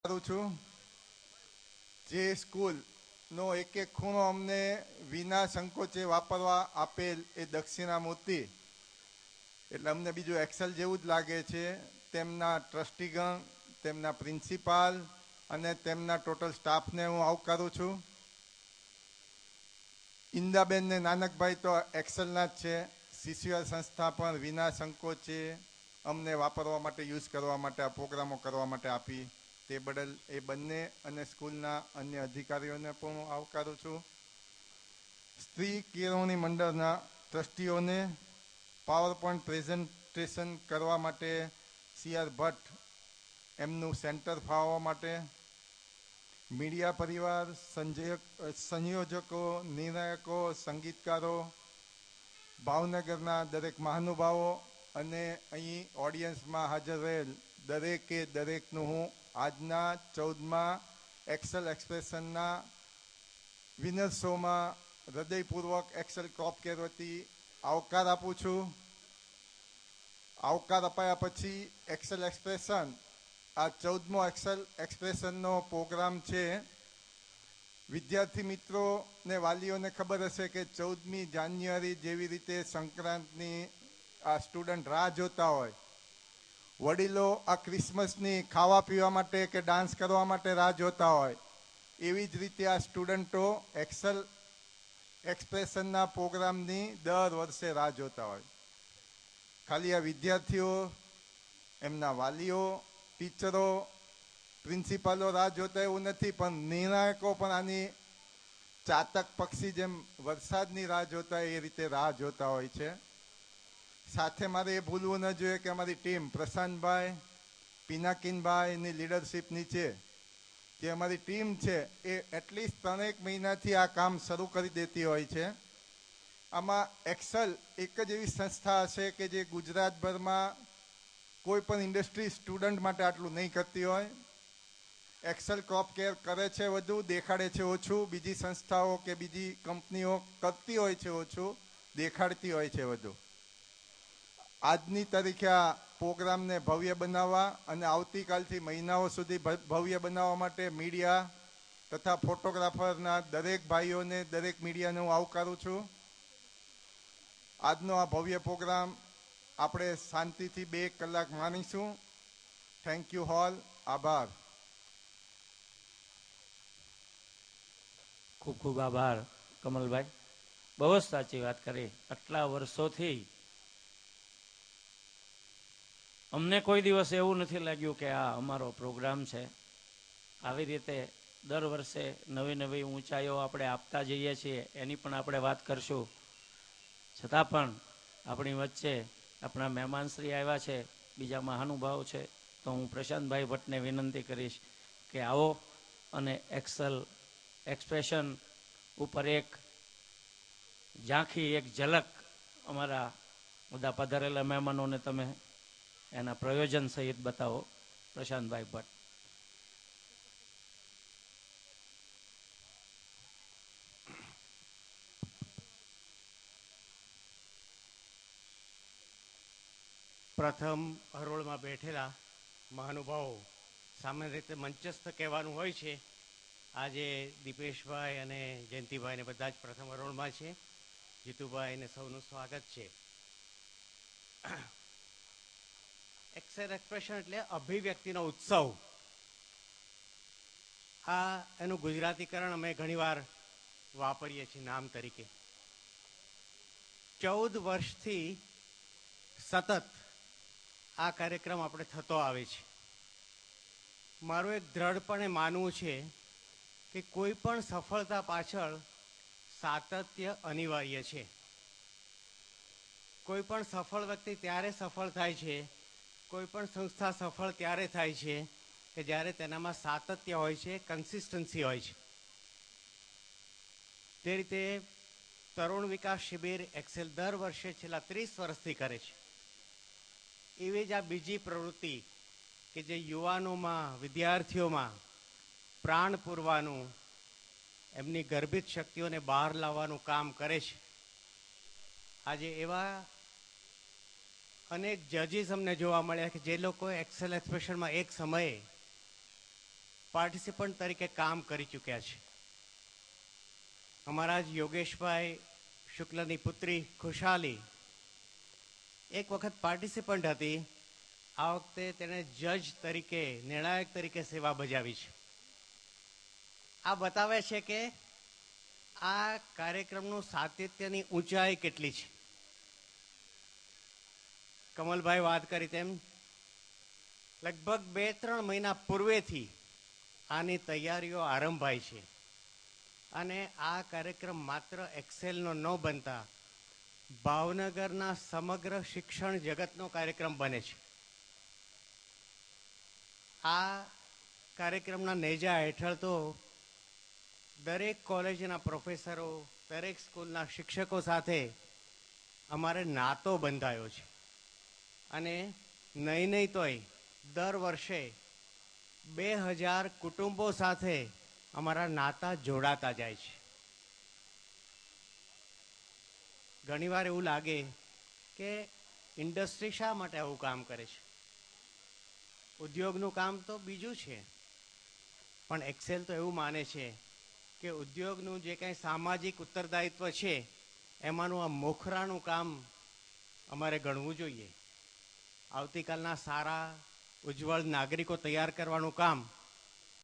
કરું છું. જે સ્કૂલનો એક એક ખૂણો અમને વિના સંકોચે વાપરવા આપેલ એ દક્ષિણામૂર્તિ, એટલે અમને બીજું એક્સેલ જેવું જ લાગે છે. તેમના ટ્રસ્ટીગણ, તેમના પ્રિન્સિપાલ અને તેમના ટોટલ સ્ટાફને હું આવકારું છું. ઇન્દાબેન ને નાનકભાઈ તો એક્સેલના જ છે. શિષ્ય સંસ્થા પણ વિના સંકોચે અમને વાપરવા માટે, યુઝ કરવા માટે, આ પ્રોગ્રામો કરવા માટે આપી. તે બદલ એ બંને અને સ્કૂલના અન્ય અધિકારીઓને પણ હું આવકારું છું. સ્ત્રી કેળવણી મંડળના ટ્રસ્ટીઓને પાવર પોઈન્ટ પ્રેઝન્ટેશન કરવા માટે CR ભટ્ટ એમનું સેન્ટર ફાળવવા માટે, મીડિયા પરિવાર, સંયોજકો, નિર્ણાયકો, સંગીતકારો, ભાવનગરના દરેક મહાનુભાવો અને અહીં ઓડિયન્સમાં હાજર રહેલ દરેકનું હું આજના 14મા એક્સેલ એક્સપ્રેશનના વિનર શોમાં હૃદયપૂર્વક એક્સેલ ક્રોપ કેર વતી આવકાર આપું છું. આવકાર અપાયા પછી એક્સેલ એક્સપ્રેશન, આ 14મો એક્સેલ એક્સપ્રેશનનો પ્રોગ્રામ છે. વિદ્યાર્થી મિત્રો ને વાલીઓને ખબર હશે કે 14મી જાન્યુઆરી જેવી રીતે સંક્રાંતની આ સ્ટુડન્ટ રાહ જોતા હોય, વડીલો આ ક્રિસમસની ખાવા પીવા માટે કે ડાન્સ કરવા માટે રાહ જોતા હોય, એવી જ રીતે આ સ્ટુડન્ટો એક્સેલ એક્સપ્રેશનના પ્રોગ્રામની દર વર્ષે રાહ જોતા હોય. ખાલી આ વિદ્યાર્થીઓ, એમના વાલીઓ, ટીચરો, પ્રિન્સિપાલો રાહ જોતા એવું નથી, પણ નિર્ણાયકો પણ આની ચાતક પક્ષી જેમ વરસાદની રાહ જોતા એ રીતે રાહ જોતા હોય છે. સાથે મારે એ ભૂલવું ન જોઈએ કે અમારી ટીમ પ્રશાંતભાઈ, પિનાકીનભાઈની લીડરશિપ નીચે જે અમારી ટીમ છે એ એટલીસ્ટ 3 મહિનાથી આ કામ શરૂ કરી દેતી હોય છે. આમાં એક્સેલ એક જ એવી સંસ્થા હશે કે જે ગુજરાતભરમાં કોઈ પણ ઇન્ડસ્ટ્રી સ્ટુડન્ટ માટે આટલું નહીં કરતી હોય. એક્સેલ ક્રોપ કેર કરે છે વધુ, દેખાડે છે ઓછું. બીજી સંસ્થાઓ કે બીજી કંપનીઓ કરતી હોય છે ઓછું, દેખાડતી હોય છે વધુ. આજની તારીખે આ પ્રોગ્રામને ભવ્ય બનાવવા અને આવતીકાલથી મહિનાઓ સુધી ભવ્ય બનાવવા માટે મીડિયા તથા ફોટોગ્રાફરના દરેક ભાઈઓને, દરેક મીડિયાને હું આવકારું છું. આજનો આ ભવ્ય પ્રોગ્રામ આપણે શાંતિથી 2 કલાક માણીશું. Thank you all. આભાર. ખૂબ ખૂબ આભાર કમલભાઈ, બહુ જ સાચી વાત કરી. આટલા વર્ષોથી અમને કોઈ દિવસ એવું નથી લાગ્યું કે આ અમારો પ્રોગ્રામ છે. આવી રીતે દર વર્ષે નવી નવી ઊંચાઈઓ આપણે આપતા જઈએ છીએ, એની પણ આપણે વાત કરશું. છતાં પણ આપણી વચ્ચે આપણા મહેમાનશ્રી આવ્યા છે, બીજા મહાનુભાવ છે, તો હું પ્રશાંતભાઈ ભટ્ટને વિનંતી કરીશ કે આવો અને એક્સેલ એક્સપ્રેશન ઉપર એક ઝાંખી, એક ઝલક અમારા બધા પધારેલા મહેમાનોને તમે એના પ્રયોજન સહિત બતાવો. પ્રશાંતભાઈ ભટ્ટ. પ્રથમ હરોળમાં બેઠેલા મહાનુભાવો, સામાન્ય રીતે મંચસ્થ કહેવાનું હોય છે. આજે દીપેશભાઈ અને જયંતિભાઈને બધા જ પ્રથમ હરોળમાં છે. જીતુભાઈને સૌનું સ્વાગત છે. એક્સેલ એક્સપ્રેશન એટલે અભિવ્યક્તિનો ઉત્સવ. આ એનું ગુજરાતીકરણ અમે ઘણીવાર વાપરીએ છીએ નામ તરીકે. 14 વર્ષથી સતત આ કાર્યક્રમ આપણે થતો આવે છે. મારું એક દ્રઢપણે માનવું છે કે કોઈ પણ સફળતા પાછળ સાતત્ય અનિવાર્ય છે. કોઈ પણ સફળ વ્યક્તિ ત્યારે સફળ થાય છે, કોઈ પણ સંસ્થા સફળ ત્યારે થાય છે કે જ્યારે તેનામાં સાતત્ય હોય છે, કન્સિસ્ટન્સી હોય છે. તે રીતે તરુણ વિકાસ શિબિર એક્સેલ દર વર્ષે છેલ્લા 30 વર્ષથી કરે છે. એવી જ આ બીજી પ્રવૃત્તિ કે જે યુવાનોમાં, વિદ્યાર્થીઓમાં પ્રાણ પૂરવાનું, એમની ગર્ભિત શક્તિઓને બહાર લાવવાનું કામ કરે છે. આજે એવા અનેક જજીસ અમને જોવા મળ્યા કે જે લોકો એક્સેલ એક્સપ્રેશનમાં એક સમયે પાર્ટિસિપન્ટ તરીકે કામ કરી ચૂક્યા છે. અમારા જ યોગેશભાઈ શુક્લની પુત્રી ખુશાલી એક વખત પાર્ટિસિપન્ટ હતી. આ વખતે તેણે જજ તરીકે, નિર્ણાયક તરીકે સેવા બજાવી છે. આ બતાવે છે કે આ કાર્યક્રમનું સાતત્યની ઊંચાઈ કેટલી છે. કમલભાઈ વાત કરી તેમ લગભગ 2-3 મહિના પૂર્વેથી આની તૈયારીઓ આરંભાઈ છે અને આ કાર્યક્રમ માત્ર એક્સેલનો ન બનતા ભાવનગરના સમગ્ર શિક્ષણ જગતનો કાર્યક્રમ બને છે. આ કાર્યક્રમના નેજા હેઠળ તો દરેક કોલેજના પ્રોફેસરો, દરેક સ્કૂલના શિક્ષકો સાથે અમારે નાતો બંધાયો છે અને નહીં તોય દર વર્ષે 2000 કુટુંબો સાથે અમારા નાતા જોડાતા જાય છે. ઘણીવાર એવું લાગે કે ઇન્ડસ્ટ્રી શા માટે આવું કામ કરે છે. ઉદ્યોગનું કામ તો બીજું છે, પણ એક્સેલ તો એવું માને છે કે ઉદ્યોગનું જે કંઈ સામાજિક ઉત્તરદાયિત્વ છે એમાંનું આ મોખરાનું કામ અમારે ગણવું જોઈએ. આવતીકાલના સારા ઉજ્જવળ નાગરિકો તૈયાર કરવાનું કામ